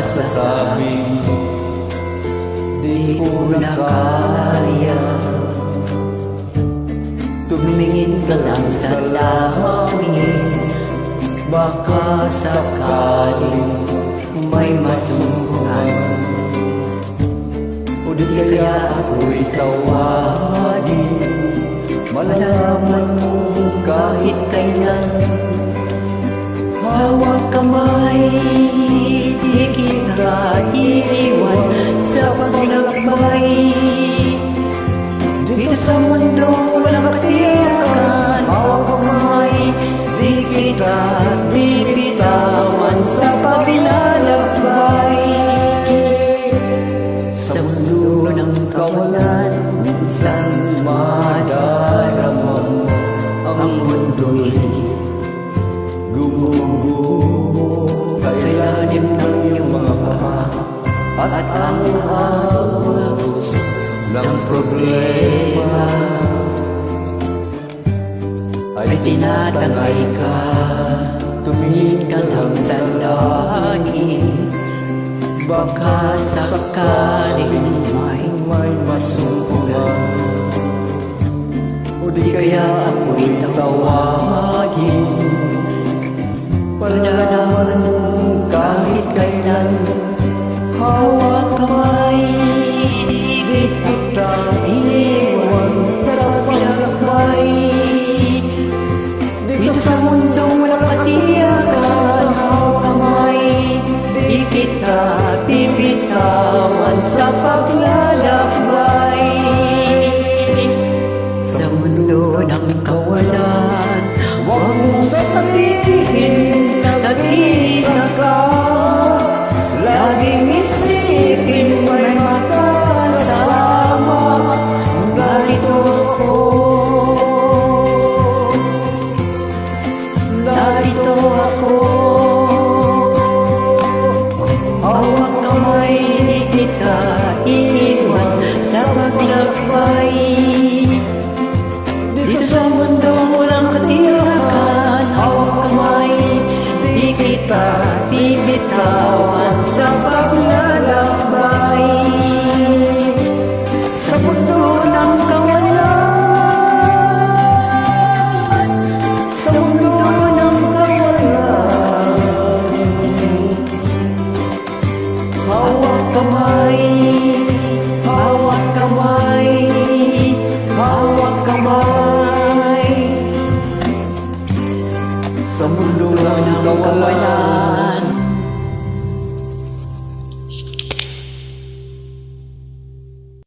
masasabi, di ko na kaya. Tumingin ka lang sa langit, baka sakaling may masunguhan. O di kaya ako'y tawagin, malalaman mo kahit kailan. Hawak kamay, di kita iiwan sa paglakbay. Dito sa mundo walang katiyakan, hawak kamay, di kita bibitawan sa paglalakbay. Sa mundo ng kawalan, minsan madarama mo ang mundo'y gumuguho sa ilalim ng iyong mga paa, at ang hagos ng problema ay tinatangay ka. Tumingin ka lang sa langit, baka sakaling may masumpungan. O di kaya ako'y tawagin, palalaman mo kahit kailan. Hawak kamay, di kita iiwan sa paglalakbay. Dito sa mundo walang katiyakan, hawak kamay, di kita bibitawan sa paglalakbay. Sa mundo ng kawalan, huwag mong sabihin nag-iisa ka. Laging isipin may makasama, narito ako, narito ako. Hawak kamay, di kita iiwan sa paglakbay. Dito sa mundo walang katiyakan, hawak kamay, di kita bibitawan sa paglalakbay. Sa mundo ng kawalan, sa mundo ng kawalan, hawak kamay, hawak kamay, hawak kamay. Sa mundo ng kawalan,